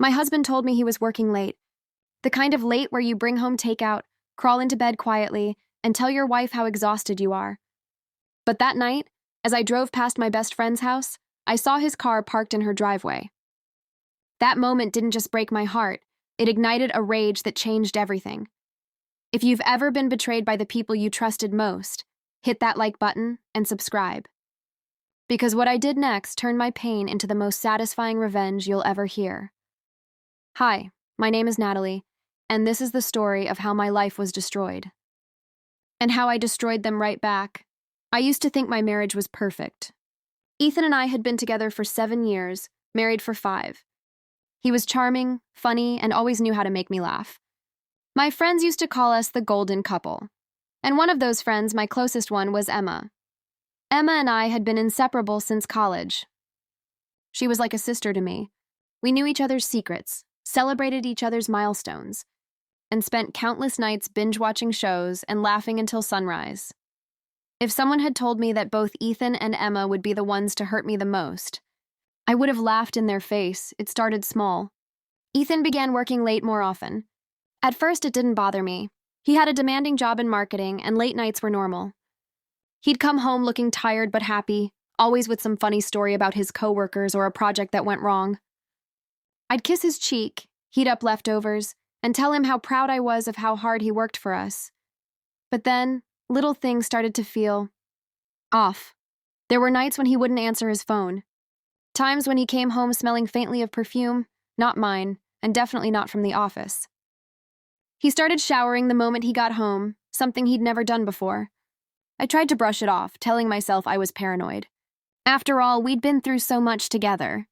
My husband told me he was working late. The kind of late where you bring home takeout, crawl into bed quietly, and tell your wife how exhausted you are. But that night, as I drove past my best friend's house, I saw his car parked in her driveway. That moment didn't just break my heart, it ignited a rage that changed everything. If you've ever been betrayed by the people you trusted most, hit that like button and subscribe. Because what I did next turned my pain into the most satisfying revenge you'll ever hear. Hi, my name is Natalie, and this is the story of how my life was destroyed. And how I destroyed them right back. I used to think my marriage was perfect. Ethan and I had been together for 7 years, married for 5. He was charming, funny, and always knew how to make me laugh. My friends used to call us the golden couple. And one of those friends, my closest one, was Emma. Emma and I had been inseparable since college. She was like a sister to me. We knew each other's secrets, celebrated each other's milestones, and spent countless nights binge-watching shows and laughing until sunrise. If someone had told me that both Ethan and Emma would be the ones to hurt me the most, I would have laughed in their face. It started small. Ethan began working late more often. At first, it didn't bother me. He had a demanding job in marketing, and late nights were normal. He'd come home looking tired but happy, always with some funny story about his coworkers or a project that went wrong. I'd kiss his cheek, heat up leftovers, and tell him how proud I was of how hard he worked for us. But then, little things started to feel off. There were nights when he wouldn't answer his phone. Times when he came home smelling faintly of perfume, not mine, and definitely not from the office. He started showering the moment he got home, something he'd never done before. I tried to brush it off, telling myself I was paranoid. After all, we'd been through so much together.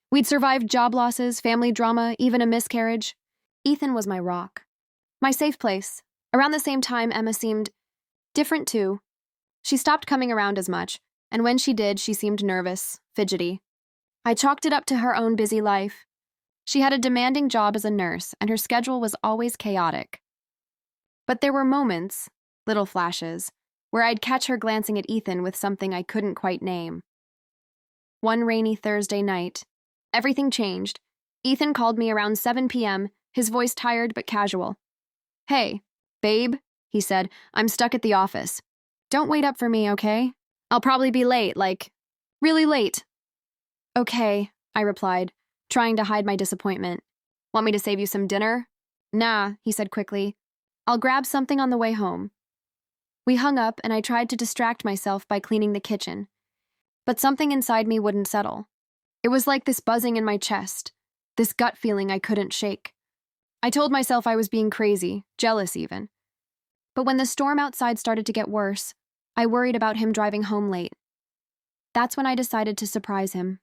We'd survived job losses, family drama, even a miscarriage. Ethan was my rock. My safe place. Around the same time, Emma seemed different too. She stopped coming around as much, and when she did, she seemed nervous, fidgety. I chalked it up to her own busy life. She had a demanding job as a nurse, and her schedule was always chaotic. But there were moments, little flashes, where I'd catch her glancing at Ethan with something I couldn't quite name. One rainy Thursday night, everything changed. Ethan called me around 7 p.m., his voice tired but casual. "Hey, babe," he said, "I'm stuck at the office. Don't wait up for me, okay? I'll probably be late, like, really late." "Okay," I replied, trying to hide my disappointment. "Want me to save you some dinner?" "Nah," he said quickly. "I'll grab something on the way home." We hung up, and I tried to distract myself by cleaning the kitchen. But something inside me wouldn't settle. It was like this buzzing in my chest, this gut feeling I couldn't shake. I told myself I was being crazy, jealous even. But when the storm outside started to get worse, I worried about him driving home late. That's when I decided to surprise him.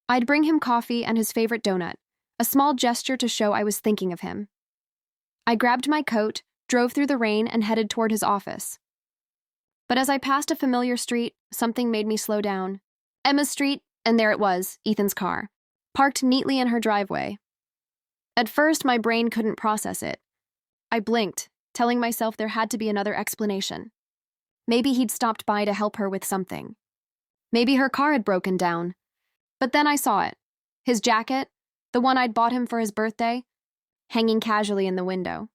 I'd bring him coffee and his favorite donut, a small gesture to show I was thinking of him. I grabbed my coat, drove through the rain, and headed toward his office. But as I passed a familiar street, something made me slow down. Emma's street, and there it was, Ethan's car, parked neatly in her driveway. At first, my brain couldn't process it. I blinked, telling myself there had to be another explanation. Maybe he'd stopped by to help her with something. Maybe her car had broken down. But then I saw it. His jacket, the one I'd bought him for his birthday, hanging casually in the window.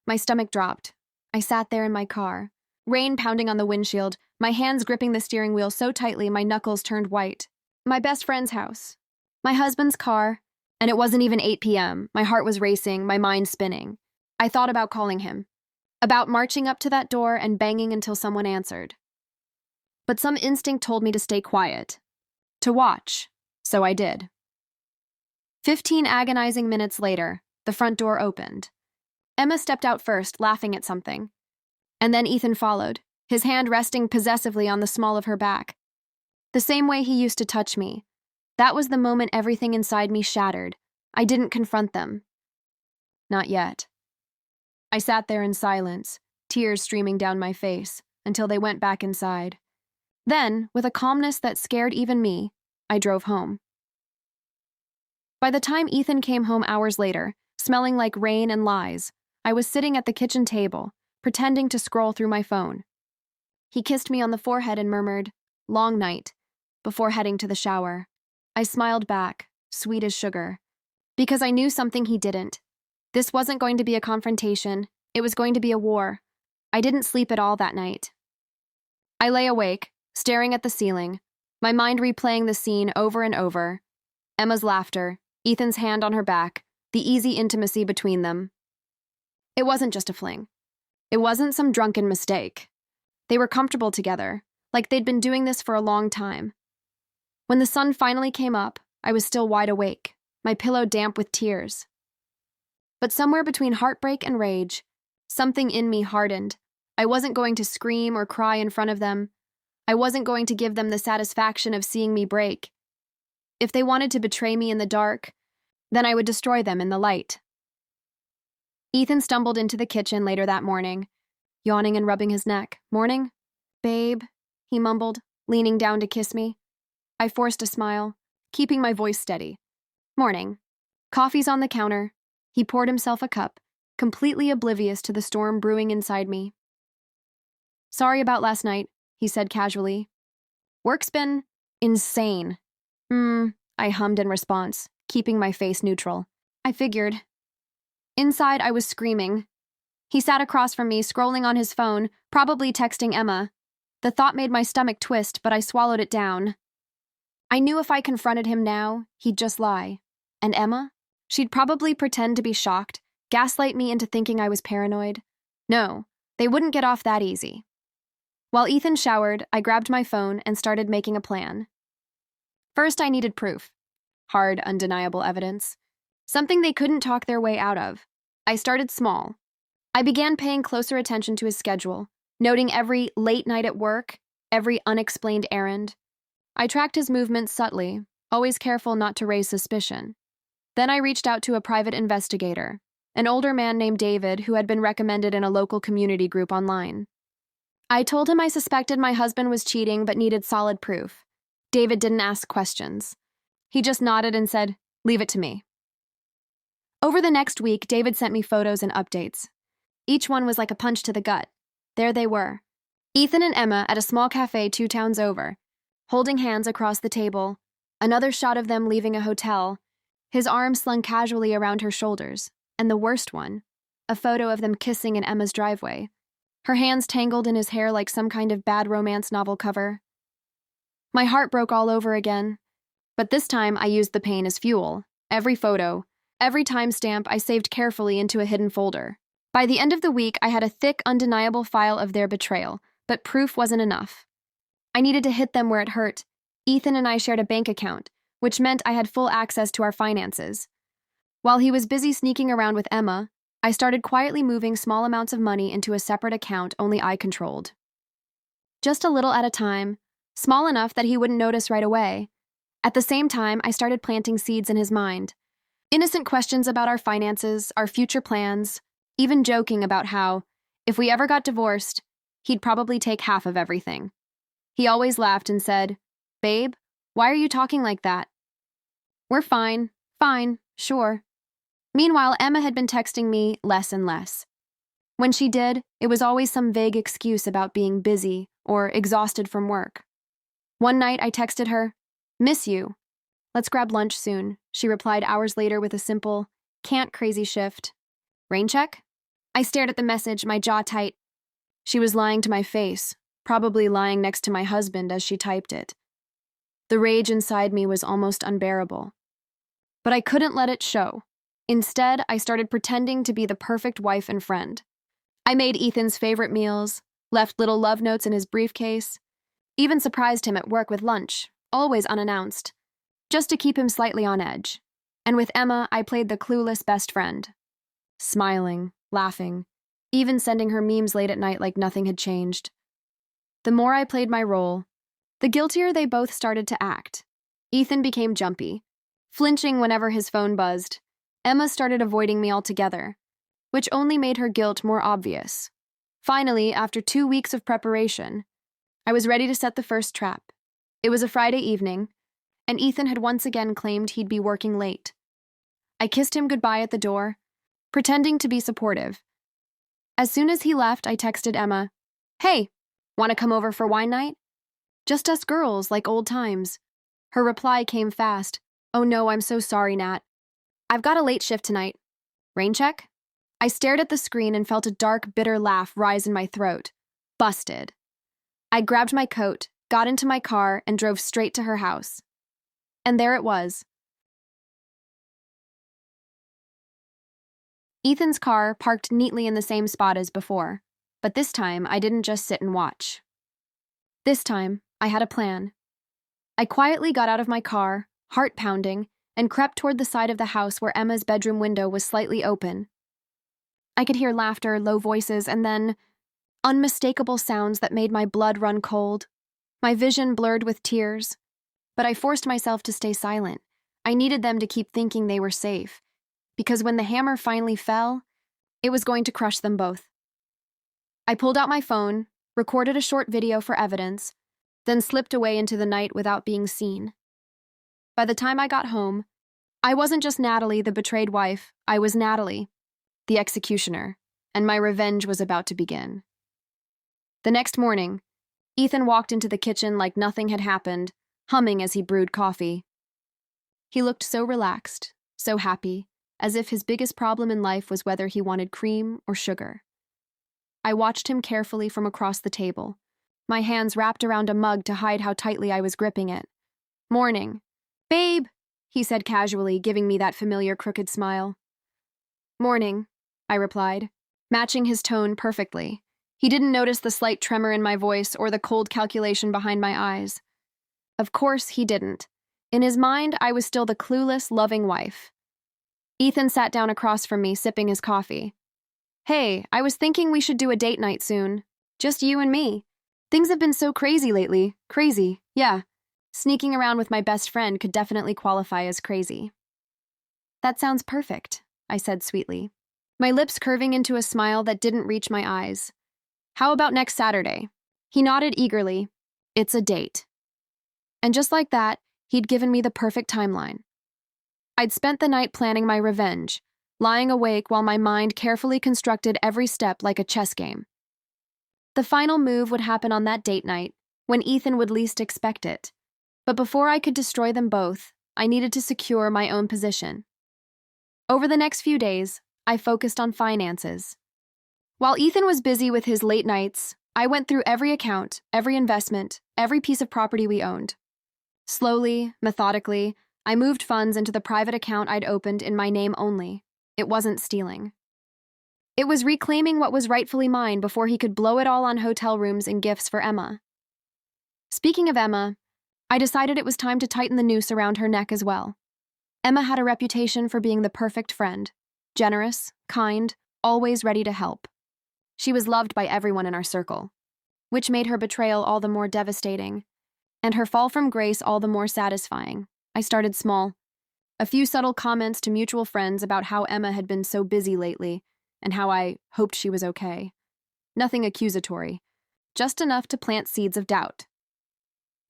My stomach dropped. I sat there in my car, rain pounding on the windshield, my hands gripping the steering wheel so tightly my knuckles turned white. My best friend's house. My husband's car. And it wasn't even 8 p.m. My heart was racing, my mind spinning. I thought about calling him. About marching up to that door and banging until someone answered. But some instinct told me to stay quiet. To watch. So I did. 15 agonizing minutes later, the front door opened. Emma stepped out first, laughing at something. And then Ethan followed, his hand resting possessively on the small of her back. The same way he used to touch me. That was the moment everything inside me shattered. I didn't confront them. Not yet. I sat there in silence, tears streaming down my face, until they went back inside. Then, with a calmness that scared even me, I drove home. By the time Ethan came home hours later, smelling like rain and lies, I was sitting at the kitchen table, pretending to scroll through my phone. He kissed me on the forehead and murmured, "Long night," before heading to the shower. I smiled back, sweet as sugar, Because I knew something he didn't. This wasn't going to be a confrontation. It was going to be a war. I didn't sleep at all that night. I lay awake, staring at the ceiling, my mind replaying the scene over and over. Emma's laughter, Ethan's hand on her back, the easy intimacy between them. It wasn't just a fling. It wasn't some drunken mistake. They were comfortable together, like they'd been doing this for a long time. When the sun finally came up, I was still wide awake, my pillow damp with tears. But somewhere between heartbreak and rage, something in me hardened. I wasn't going to scream or cry in front of them. I wasn't going to give them the satisfaction of seeing me break. If they wanted to betray me in the dark, then I would destroy them in the light. Ethan stumbled into the kitchen later that morning, yawning and rubbing his neck. "Morning, babe," he mumbled, leaning down to kiss me. I forced a smile, keeping my voice steady. "Morning." Coffee's on the counter. He poured himself a cup, completely oblivious to the storm brewing inside me. "Sorry about last night," he said casually. "Work's been insane." I hummed in response, keeping my face neutral. I figured. Inside, I was screaming. He sat across from me, scrolling on his phone, probably texting Emma. The thought made my stomach twist, but I swallowed it down. I knew if I confronted him now, he'd just lie. And Emma? She'd probably pretend to be shocked, gaslight me into thinking I was paranoid. No, they wouldn't get off that easy. While Ethan showered, I grabbed my phone and started making a plan. First, I needed proof. Hard, undeniable evidence. Something they couldn't talk their way out of. I started small. I began paying closer attention to his schedule, noting every late night at work, every unexplained errand. I tracked his movements subtly, always careful not to raise suspicion. Then I reached out to a private investigator, an older man named David who had been recommended in a local community group online. I told him I suspected my husband was cheating but needed solid proof. David didn't ask questions. He just nodded and said, "Leave it to me." Over the next week, David sent me photos and updates. Each one was like a punch to the gut. There they were. Ethan and Emma at a small cafe 2 towns over, holding hands across the table. Another shot of them leaving a hotel, his arms slung casually around her shoulders. And the worst one, a photo of them kissing in Emma's driveway, her hands tangled in his hair like some kind of bad romance novel cover. My heart broke all over again, but this time I used the pain as fuel. Every photo, every timestamp I saved carefully into a hidden folder. By the end of the week, I had a thick, undeniable file of their betrayal, but proof wasn't enough. I needed to hit them where it hurt. Ethan and I shared a bank account, which meant I had full access to our finances. While he was busy sneaking around with Emma, I started quietly moving small amounts of money into a separate account only I controlled. Just a little at a time, small enough that he wouldn't notice right away. At the same time, I started planting seeds in his mind. Innocent questions about our finances, our future plans, even joking about how, if we ever got divorced, he'd probably take half of everything. He always laughed and said, "Babe, why are you talking like that?" "We're fine, sure." Meanwhile, Emma had been texting me less and less. When she did, it was always some vague excuse about being busy or exhausted from work. One night, I texted her, "Miss you. Let's grab lunch soon." She replied hours later with a simple, "Can't crazy shift." "Rain check?" I stared at the message, my jaw tight. She was lying to my face, probably lying next to my husband as she typed it. The rage inside me was almost unbearable. But I couldn't let it show. Instead, I started pretending to be the perfect wife and friend. I made Ethan's favorite meals, left little love notes in his briefcase, even surprised him at work with lunch, always unannounced, just to keep him slightly on edge. And with Emma, I played the clueless best friend, smiling, laughing, even sending her memes late at night like nothing had changed. The more I played my role, the guiltier they both started to act. Ethan became jumpy, flinching whenever his phone buzzed. Emma started avoiding me altogether, which only made her guilt more obvious. Finally, after 2 weeks of preparation, I was ready to set the first trap. It was a Friday evening, and Ethan had once again claimed he'd be working late. I kissed him goodbye at the door, pretending to be supportive. As soon as he left, I texted Emma, "Hey, want to come over for wine night? Just us girls, like old times." Her reply came fast, "Oh no, I'm so sorry, Nat." I've got a late shift tonight. Rain check? I stared at the screen and felt a dark, bitter laugh rise in my throat. Busted. I grabbed my coat, got into my car, and drove straight to her house. And there it was. Ethan's car parked neatly in the same spot as before, but this time I didn't just sit and watch. This time, I had a plan. I quietly got out of my car, heart pounding, and crept toward the side of the house where Emma's bedroom window was slightly open. I could hear laughter, low voices, and then unmistakable sounds that made my blood run cold. My vision blurred with tears, but I forced myself to stay silent. I needed them to keep thinking they were safe, because when the hammer finally fell, it was going to crush them both. I pulled out my phone, recorded a short video for evidence, then slipped away into the night without being seen. By the time I got home, I wasn't just Natalie, the betrayed wife. I was Natalie, the executioner, and my revenge was about to begin. The next morning, Ethan walked into the kitchen like nothing had happened, humming as he brewed coffee. He looked so relaxed, so happy, as if his biggest problem in life was whether he wanted cream or sugar. I watched him carefully from across the table, my hands wrapped around a mug to hide how tightly I was gripping it. "Morning. Babe," he said casually, giving me that familiar crooked smile. "Morning," I replied, matching his tone perfectly. He didn't notice the slight tremor in my voice or the cold calculation behind my eyes. Of course he didn't. In his mind, I was still the clueless, loving wife. Ethan sat down across from me, sipping his coffee. "Hey, I was thinking we should do a date night soon. Just you and me. Things have been so crazy lately. Crazy, yeah. Sneaking around with my best friend could definitely qualify as crazy." "That sounds perfect," I said sweetly, my lips curving into a smile that didn't reach my eyes. "How about next Saturday?" He nodded eagerly. "It's a date." And just like that, he'd given me the perfect timeline. I'd spent the night planning my revenge, lying awake while my mind carefully constructed every step like a chess game. The final move would happen on that date night, when Ethan would least expect it. But before I could destroy them both, I needed to secure my own position. Over the next few days, I focused on finances. While Ethan was busy with his late nights, I went through every account, every investment, every piece of property we owned. Slowly, methodically, I moved funds into the private account I'd opened in my name only. It wasn't stealing. It was reclaiming what was rightfully mine before he could blow it all on hotel rooms and gifts for Emma. Speaking of Emma, I decided it was time to tighten the noose around her neck as well. Emma had a reputation for being the perfect friend, generous, kind, always ready to help. She was loved by everyone in our circle, which made her betrayal all the more devastating, and her fall from grace all the more satisfying. I started small. A few subtle comments to mutual friends about how Emma had been so busy lately, and how I hoped she was okay. Nothing accusatory, just enough to plant seeds of doubt.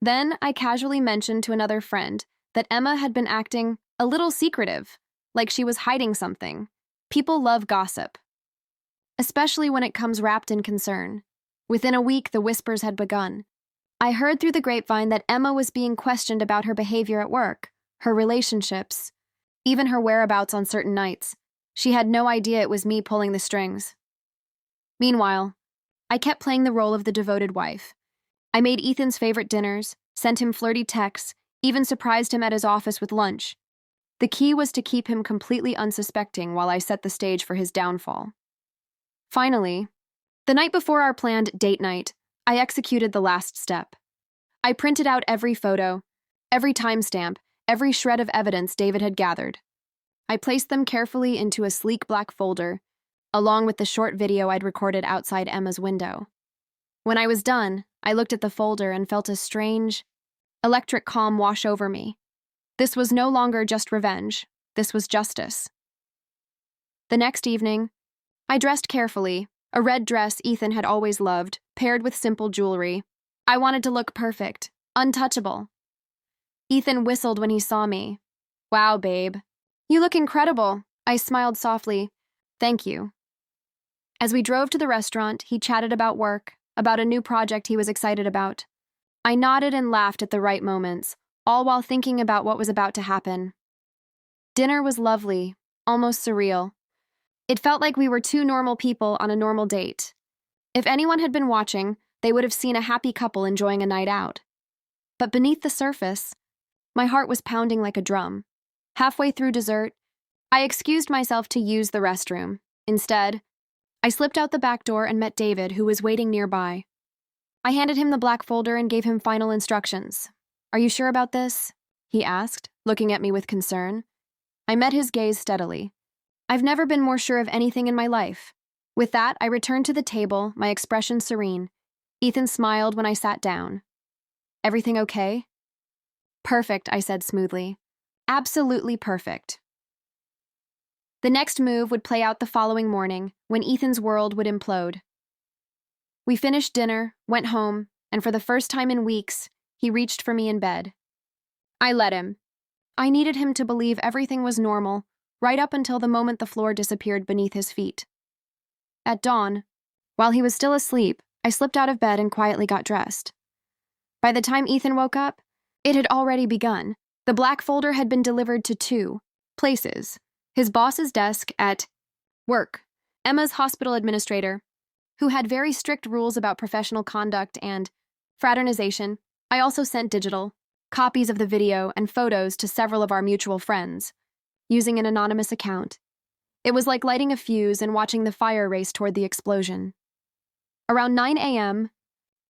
Then I casually mentioned to another friend that Emma had been acting a little secretive, like she was hiding something. People love gossip, especially when it comes wrapped in concern. Within a week, the whispers had begun. I heard through the grapevine that Emma was being questioned about her behavior at work, her relationships, even her whereabouts on certain nights. She had no idea it was me pulling the strings. Meanwhile, I kept playing the role of the devoted wife. I made Ethan's favorite dinners, sent him flirty texts, even surprised him at his office with lunch. The key was to keep him completely unsuspecting while I set the stage for his downfall. Finally, the night before our planned date night, I executed the last step. I printed out every photo, every timestamp, every shred of evidence David had gathered. I placed them carefully into a sleek black folder, along with the short video I'd recorded outside Emma's window. When I was done, I looked at the folder and felt a strange, electric calm wash over me. This was no longer just revenge. This was justice. The next evening, I dressed carefully, a red dress Ethan had always loved, paired with simple jewelry. I wanted to look perfect, untouchable. Ethan whistled when he saw me. "Wow, babe. You look incredible." I smiled softly. "Thank you." As we drove to the restaurant, he chatted about work, about a new project he was excited about. I nodded and laughed at the right moments, all while thinking about what was about to happen. Dinner was lovely, almost surreal. It felt like we were two normal people on a normal date. If anyone had been watching, they would have seen a happy couple enjoying a night out. But beneath the surface, my heart was pounding like a drum. Halfway through dessert, I excused myself to use the restroom. Instead, I slipped out the back door and met David, who was waiting nearby. I handed him the black folder and gave him final instructions. "Are you sure about this?" he asked, looking at me with concern. I met his gaze steadily. I've never been more sure of anything in my life. With that, I returned to the table, my expression serene. Ethan smiled when I sat down. "Everything okay?" "Perfect," I said smoothly. "Absolutely perfect." The next move would play out the following morning, when Ethan's world would implode. We finished dinner, went home, and for the first time in weeks, he reached for me in bed. I let him. I needed him to believe everything was normal, right up until the moment the floor disappeared beneath his feet. At dawn, while he was still asleep, I slipped out of bed and quietly got dressed. By the time Ethan woke up, it had already begun. The black folder had been delivered to two places: his boss's desk at work, Emma's hospital administrator, who had very strict rules about professional conduct and fraternization. I also sent digital copies of the video and photos to several of our mutual friends, using an anonymous account. It was like lighting a fuse and watching the fire race toward the explosion. Around 9 a.m.,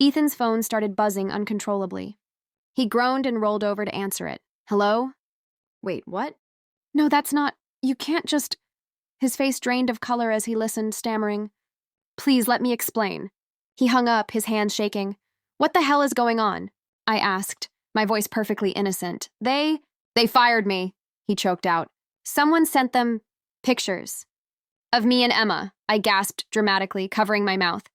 Ethan's phone started buzzing uncontrollably. He groaned and rolled over to answer it. "Hello?" "Wait, what?" "No, that's not. You can't just..." His face drained of color as he listened, stammering. "Please, let me explain." He hung up, his hands shaking. "What the hell is going on?" I asked, my voice perfectly innocent. They fired me," he choked out. "Someone sent them pictures of me and Emma," I gasped dramatically, covering my mouth.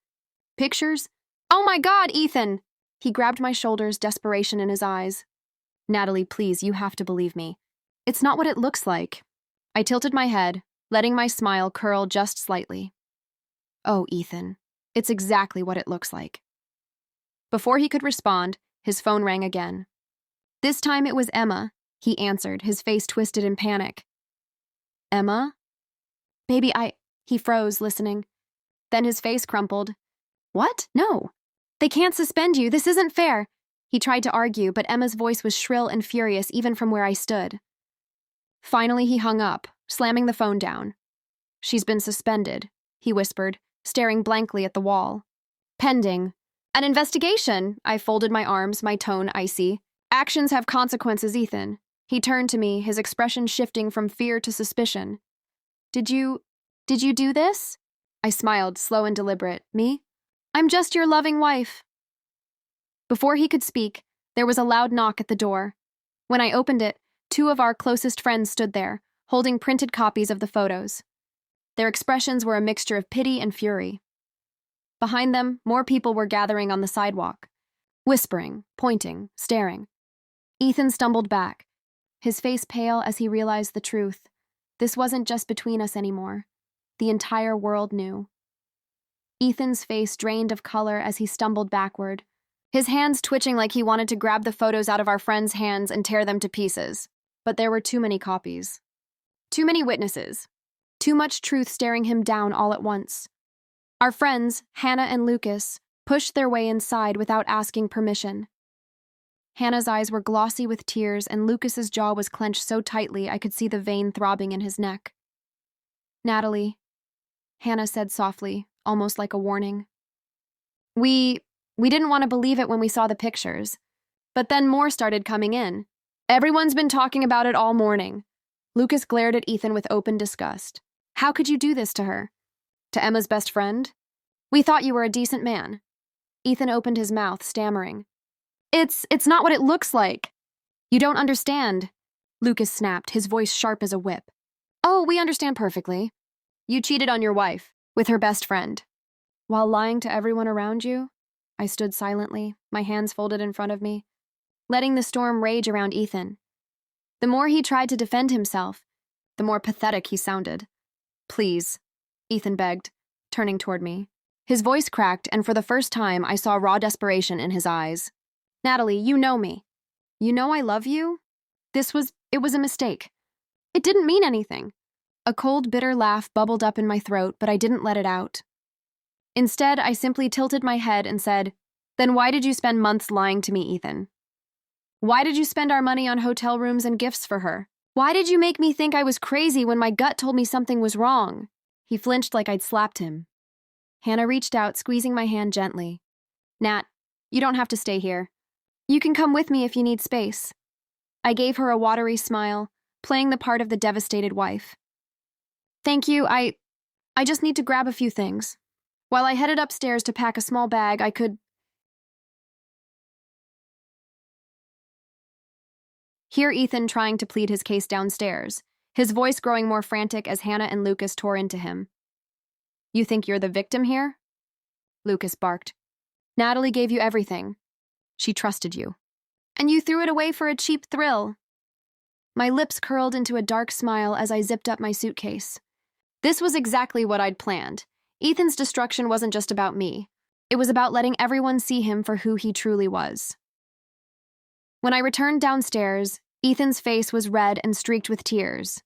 "Pictures? Oh my God, Ethan!" He grabbed my shoulders, desperation in his eyes. "Natalie, please, you have to believe me. It's not what it looks like." I tilted my head, letting my smile curl just slightly. "Oh, Ethan, it's exactly what it looks like." Before he could respond, his phone rang again. This time it was Emma, he answered, his face twisted in panic. "Emma? Baby, He froze, listening. Then his face crumpled. "What? No. They can't suspend you. This isn't fair." He tried to argue, but Emma's voice was shrill and furious even from where I stood. Finally, he hung up, slamming the phone down. "She's been suspended," he whispered, staring blankly at the wall. "Pending an investigation." I folded my arms, my tone icy. "Actions have consequences, Ethan." He turned to me, his expression shifting from fear to suspicion. Did you do this?" I smiled, slow and deliberate. "Me? I'm just your loving wife." Before he could speak, there was a loud knock at the door. When I opened it, two of our closest friends stood there, holding printed copies of the photos. Their expressions were a mixture of pity and fury. Behind them, more people were gathering on the sidewalk, whispering, pointing, staring. Ethan stumbled back, his face pale as he realized the truth. This wasn't just between us anymore. The entire world knew. Ethan's face drained of color as he stumbled backward, his hands twitching like he wanted to grab the photos out of our friends' hands and tear them to pieces. But there were too many copies. Too many witnesses. Too much truth staring him down all at once. Our friends, Hannah and Lucas, pushed their way inside without asking permission. Hannah's eyes were glossy with tears, and Lucas's jaw was clenched so tightly I could see the vein throbbing in his neck. "Natalie," Hannah said softly, almost like a warning. We didn't want to believe it when we saw the pictures, but then more started coming in. Everyone's been talking about it all morning." Lucas glared at Ethan with open disgust. "How could you do this to her? To Emma's best friend? We thought you were a decent man." Ethan opened his mouth, stammering. It's not what it looks like." "You don't understand," Lucas snapped, his voice sharp as a whip. "Oh, we understand perfectly. You cheated on your wife with her best friend." "While lying to everyone around you?" I stood silently, my hands folded in front of me, letting the storm rage around Ethan. The more he tried to defend himself, the more pathetic he sounded. "Please," Ethan begged, turning toward me. His voice cracked, and for the first time, I saw raw desperation in his eyes. "Natalie, you know me. You know I love you. It was a mistake. It didn't mean anything. A cold, bitter laugh bubbled up in my throat, but I didn't let it out. Instead, I simply tilted my head and said, "Then why did you spend months lying to me, Ethan? Why did you spend our money on hotel rooms and gifts for her? Why did you make me think I was crazy when my gut told me something was wrong?" He flinched like I'd slapped him. Hannah reached out, squeezing my hand gently. "Nat, you don't have to stay here. You can come with me if you need space." I gave her a watery smile, playing the part of the devastated wife. "Thank you, I just need to grab a few things." While I headed upstairs to pack a small bag, I could hear Ethan trying to plead his case downstairs, his voice growing more frantic as Hannah and Lucas tore into him. "You think you're the victim here?" Lucas barked. "Natalie gave you everything. She trusted you. And you threw it away for a cheap thrill." My lips curled into a dark smile as I zipped up my suitcase. This was exactly what I'd planned. Ethan's destruction wasn't just about me. It was about letting everyone see him for who he truly was. When I returned downstairs, Ethan's face was red and streaked with tears.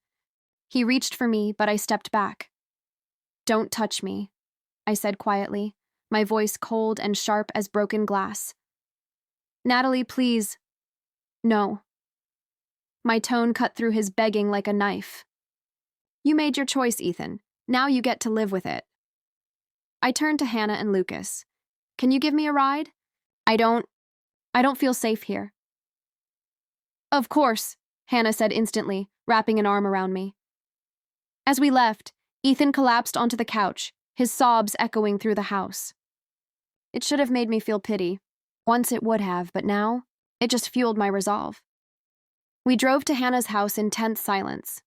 He reached for me, but I stepped back. "Don't touch me," I said quietly, my voice cold and sharp as broken glass. "Natalie, please." "No." My tone cut through his begging like a knife. "You made your choice, Ethan. Now you get to live with it." I turned to Hannah and Lucas. "Can you give me a ride? I don't feel safe here." "Of course," Hannah said instantly, wrapping an arm around me. As we left, Ethan collapsed onto the couch, his sobs echoing through the house. It should have made me feel pity. Once it would have, but now, it just fueled my resolve. We drove to Hannah's house in tense silence.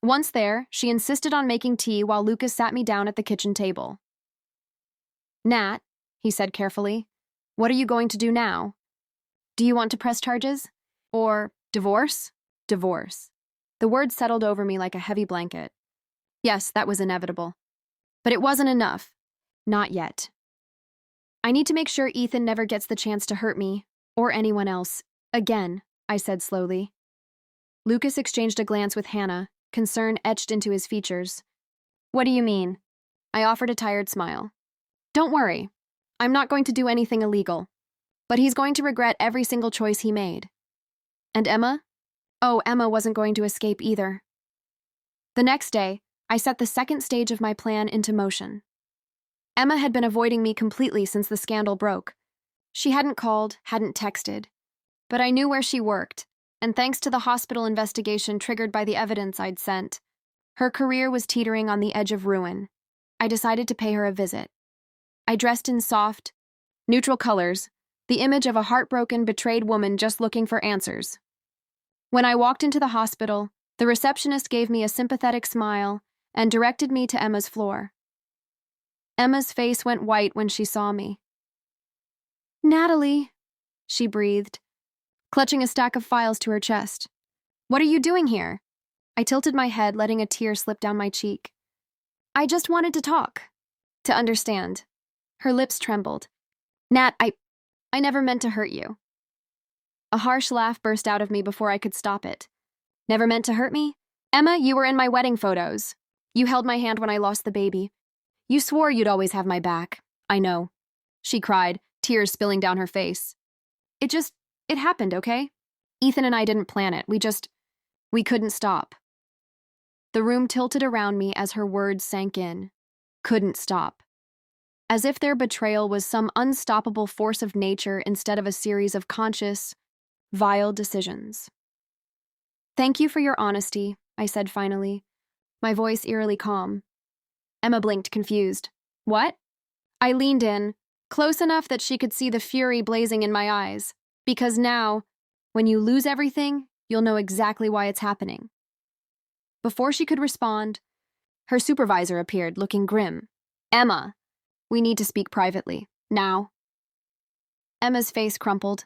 Once there, she insisted on making tea while Lucas sat me down at the kitchen table. "Nat," he said carefully, "what are you going to do now? Do you want to press charges? Or divorce?" Divorce. The word settled over me like a heavy blanket. Yes, that was inevitable. But it wasn't enough. Not yet. "I need to make sure Ethan never gets the chance to hurt me, or anyone else, again," I said slowly. Lucas exchanged a glance with Hannah, concern etched into his features. "What do you mean?" I offered a tired smile. "Don't worry. I'm not going to do anything illegal. But he's going to regret every single choice he made." "And Emma?" Oh, Emma wasn't going to escape either. The next day, I set the second stage of my plan into motion. Emma had been avoiding me completely since the scandal broke. She hadn't called, hadn't texted. But I knew where she worked, and thanks to the hospital investigation triggered by the evidence I'd sent, her career was teetering on the edge of ruin. I decided to pay her a visit. I dressed in soft, neutral colors, the image of a heartbroken, betrayed woman just looking for answers. When I walked into the hospital, the receptionist gave me a sympathetic smile and directed me to Emma's floor. Emma's face went white when she saw me. "Natalie," she breathed, clutching a stack of files to her chest. "What are you doing here?" I tilted my head, letting a tear slip down my cheek. "I just wanted to talk. To understand." Her lips trembled. "Nat, I never meant to hurt you." A harsh laugh burst out of me before I could stop it. "Never meant to hurt me? Emma, you were in my wedding photos. You held my hand when I lost the baby. You swore you'd always have my back. I know," she cried, tears spilling down her face. It happened, okay? Ethan and I didn't plan it. We couldn't stop." The room tilted around me as her words sank in. Couldn't stop. As if their betrayal was some unstoppable force of nature instead of a series of conscious, vile decisions. "Thank you for your honesty," I said finally, my voice eerily calm. Emma blinked, confused. "What?" I leaned in, close enough that she could see the fury blazing in my eyes. Because now, when you lose everything, you'll know exactly why it's happening. Before she could respond, her supervisor appeared, looking grim. "Emma, we need to speak privately. Now." Emma's face crumpled,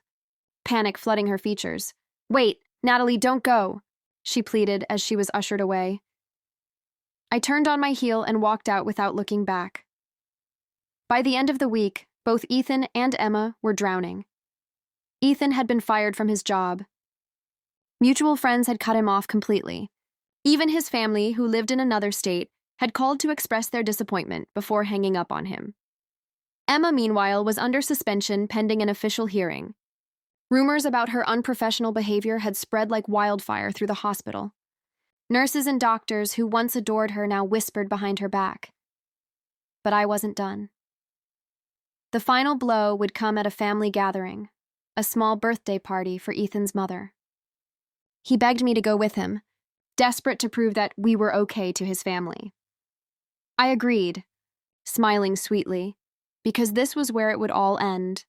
panic flooding her features. "Wait, Natalie, don't go," she pleaded as she was ushered away. I turned on my heel and walked out without looking back. By the end of the week, both Ethan and Emma were drowning. Ethan had been fired from his job. Mutual friends had cut him off completely. Even his family, who lived in another state, had called to express their disappointment before hanging up on him. Emma, meanwhile, was under suspension pending an official hearing. Rumors about her unprofessional behavior had spread like wildfire through the hospital. Nurses and doctors who once adored her now whispered behind her back. But I wasn't done. The final blow would come at a family gathering, a small birthday party for Ethan's mother. He begged me to go with him, desperate to prove that we were okay to his family. I agreed, smiling sweetly, because this was where it would all end.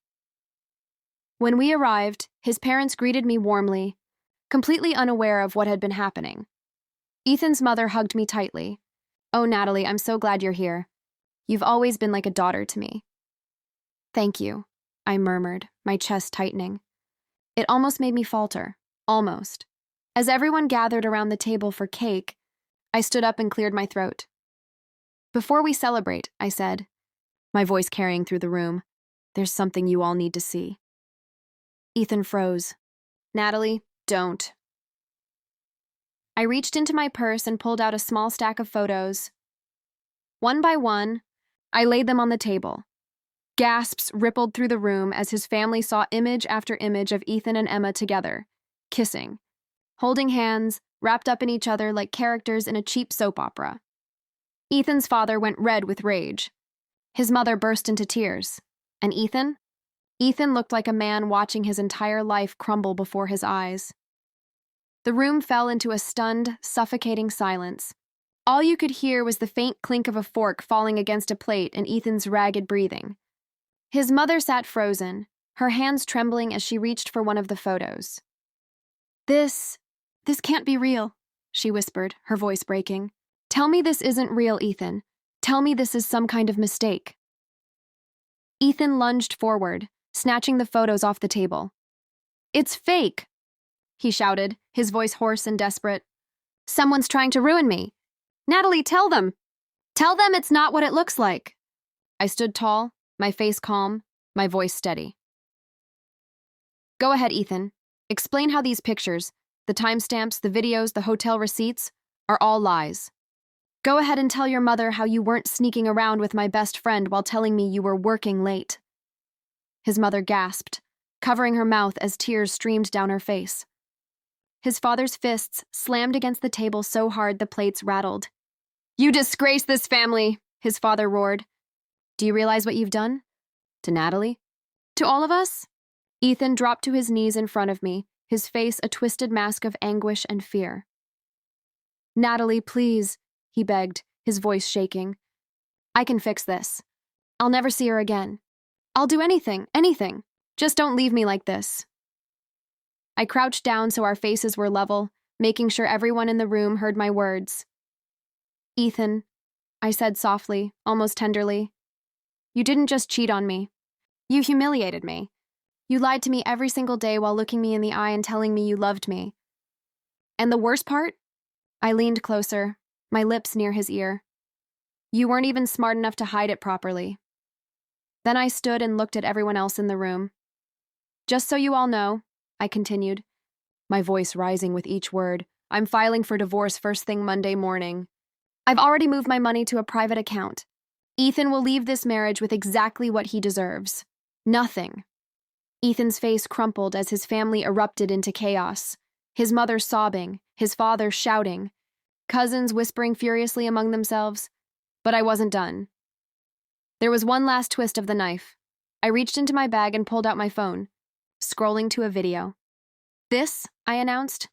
When we arrived, his parents greeted me warmly, completely unaware of what had been happening. Ethan's mother hugged me tightly. "Oh, Natalie, I'm so glad you're here. You've always been like a daughter to me." "Thank you," I murmured, my chest tightening. It almost made me falter, almost. As everyone gathered around the table for cake, I stood up and cleared my throat. "Before we celebrate," I said, my voice carrying through the room, "there's something you all need to see." Ethan froze. "Natalie, don't." I reached into my purse and pulled out a small stack of photos. One by one, I laid them on the table. Gasps rippled through the room as his family saw image after image of Ethan and Emma together, kissing, holding hands, wrapped up in each other like characters in a cheap soap opera. Ethan's father went red with rage. His mother burst into tears. And Ethan? Ethan looked like a man watching his entire life crumble before his eyes. The room fell into a stunned, suffocating silence. All you could hear was the faint clink of a fork falling against a plate and Ethan's ragged breathing. His mother sat frozen, her hands trembling as she reached for one of the photos. This can't be real," she whispered, her voice breaking. "Tell me this isn't real, Ethan. Tell me this is some kind of mistake." Ethan lunged forward, snatching the photos off the table. "It's fake," he shouted, his voice hoarse and desperate. "Someone's trying to ruin me. Natalie, tell them! Tell them it's not what it looks like." I stood tall, my face calm, my voice steady. "Go ahead, Ethan. Explain how these pictures, the timestamps, the videos, the hotel receipts, are all lies. Go ahead and tell your mother how you weren't sneaking around with my best friend while telling me you were working late." His mother gasped, covering her mouth as tears streamed down her face. His father's fists slammed against the table so hard the plates rattled. "You disgrace this family," his father roared. "Do you realize what you've done? To Natalie? To all of us?" Ethan dropped to his knees in front of me, his face a twisted mask of anguish and fear. "Natalie, please," he begged, his voice shaking. "I can fix this. I'll never see her again. I'll do anything. Just don't leave me like this." I crouched down so our faces were level, making sure everyone in the room heard my words. "Ethan," I said softly, almost tenderly, "you didn't just cheat on me. You humiliated me. You lied to me every single day while looking me in the eye and telling me you loved me. And the worst part?" I leaned closer, my lips near his ear. "You weren't even smart enough to hide it properly." Then I stood and looked at everyone else in the room. "Just so you all know," I continued, my voice rising with each word, "I'm filing for divorce first thing Monday morning. I've already moved my money to a private account. Ethan will leave this marriage with exactly what he deserves. Nothing." Ethan's face crumpled as his family erupted into chaos, his mother sobbing, his father shouting, cousins whispering furiously among themselves. But I wasn't done. There was one last twist of the knife. I reached into my bag and pulled out my phone, scrolling to a video. "This," I announced,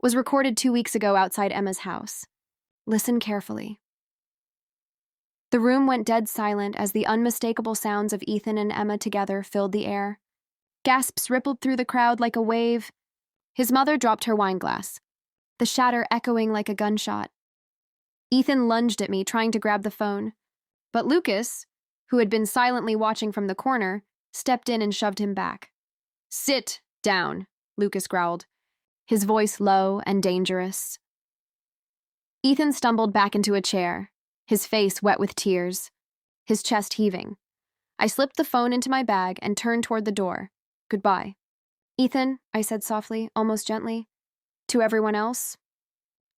"was recorded 2 weeks ago outside Emma's house. Listen carefully." The room went dead silent as the unmistakable sounds of Ethan and Emma together filled the air. Gasps rippled through the crowd like a wave. His mother dropped her wine glass, the shatter echoing like a gunshot. Ethan lunged at me, trying to grab the phone. But Lucas, who had been silently watching from the corner, stepped in and shoved him back. "Sit down," Lucas growled, his voice low and dangerous. Ethan stumbled back into a chair, his face wet with tears, his chest heaving. I slipped the phone into my bag and turned toward the door. "Goodbye." "Ethan," I said softly, almost gently, "to everyone else,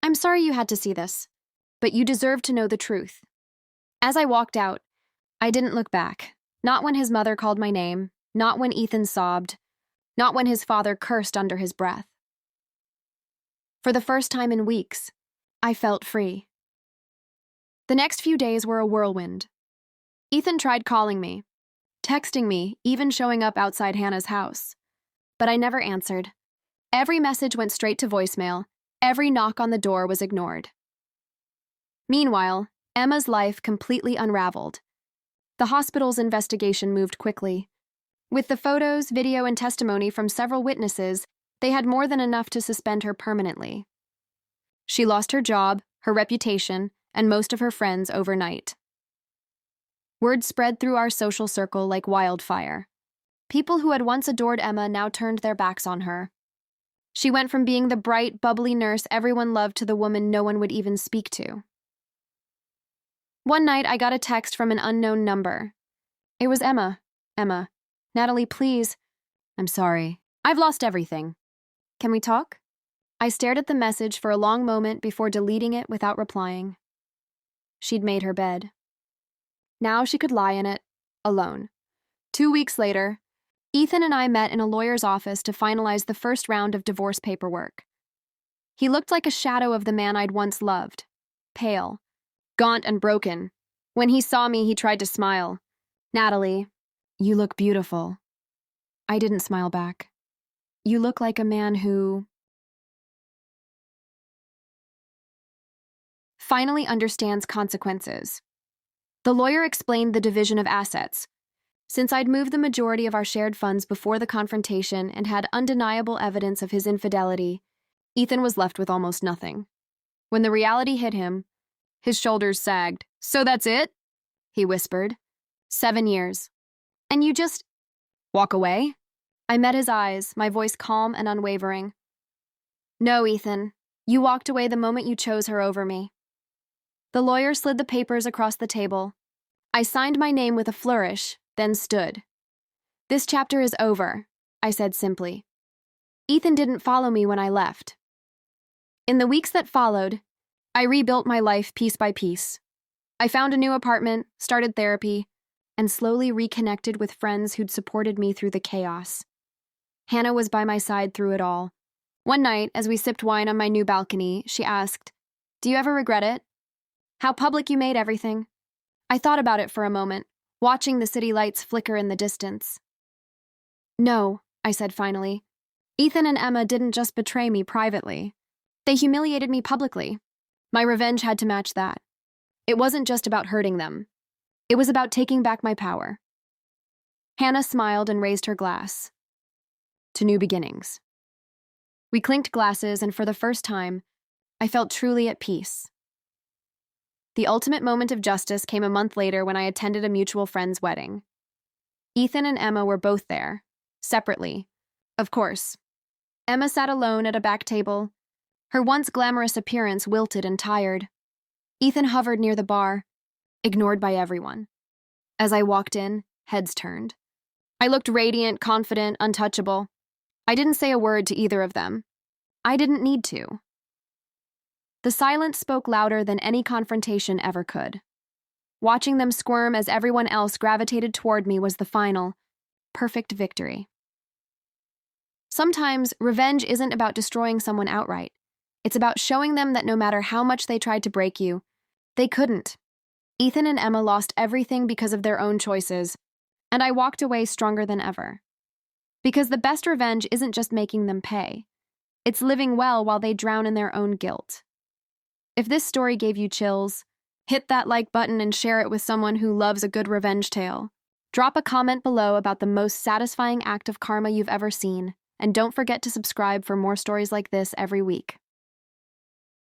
I'm sorry you had to see this, but you deserve to know the truth. As I walked out, I didn't look back. Not when his mother called my name, not when Ethan sobbed, not when his father cursed under his breath. For the first time in weeks, I felt free. The next few days were a whirlwind. Ethan tried calling me, texting me, even showing up outside Hannah's house. But I never answered. Every message went straight to voicemail. Every knock on the door was ignored. Meanwhile, Emma's life completely unraveled. The hospital's investigation moved quickly. With the photos, video, and testimony from several witnesses, they had more than enough to suspend her permanently. She lost her job, her reputation, and most of her friends overnight. Word spread through our social circle like wildfire. People who had once adored Emma now turned their backs on her. She went from being the bright, bubbly nurse everyone loved to the woman no one would even speak to. One night, I got a text from an unknown number. It was Emma. Emma. Natalie, please. I'm sorry. I've lost everything. Can we talk? I stared at the message for a long moment before deleting it without replying. She'd made her bed. Now she could lie in it, alone. 2 weeks later, Ethan and I met in a lawyer's office to finalize the first round of divorce paperwork. He looked like a shadow of the man I'd once loved, pale, gaunt and broken. When he saw me, he tried to smile. Natalie, you look beautiful. I didn't smile back. You look like a man who finally understands consequences. The lawyer explained the division of assets. Since I'd moved the majority of our shared funds before the confrontation and had undeniable evidence of his infidelity, Ethan was left with almost nothing. When the reality hit him, his shoulders sagged. So that's it? He whispered. 7 years. And you just walk away? I met his eyes, my voice calm and unwavering. No, Ethan. You walked away the moment you chose her over me. The lawyer slid the papers across the table. I signed my name with a flourish, then stood. This chapter is over, I said simply. Ethan didn't follow me when I left. In the weeks that followed, I rebuilt my life piece by piece. I found a new apartment, started therapy, and slowly reconnected with friends who'd supported me through the chaos. Hannah was by my side through it all. One night, as we sipped wine on my new balcony, she asked, "Do you ever regret it? How public you made everything?" I thought about it for a moment, watching the city lights flicker in the distance. No, I said finally. Ethan and Emma didn't just betray me privately. They humiliated me publicly. My revenge had to match that. It wasn't just about hurting them. It was about taking back my power. Hannah smiled and raised her glass. To new beginnings. We clinked glasses, and for the first time, I felt truly at peace. The ultimate moment of justice came a month later when I attended a mutual friend's wedding. Ethan and Emma were both there, separately, of course. Emma sat alone at a back table, her once glamorous appearance wilted and tired. Ethan hovered near the bar, ignored by everyone. As I walked in, heads turned. I looked radiant, confident, untouchable. I didn't say a word to either of them. I didn't need to. The silence spoke louder than any confrontation ever could. Watching them squirm as everyone else gravitated toward me was the final, perfect victory. Sometimes, revenge isn't about destroying someone outright. It's about showing them that no matter how much they tried to break you, they couldn't. Ethan and Emma lost everything because of their own choices, and I walked away stronger than ever. Because the best revenge isn't just making them pay. It's living well while they drown in their own guilt. If this story gave you chills, hit that like button and share it with someone who loves a good revenge tale. Drop a comment below about the most satisfying act of karma you've ever seen, and don't forget to subscribe for more stories like this every week.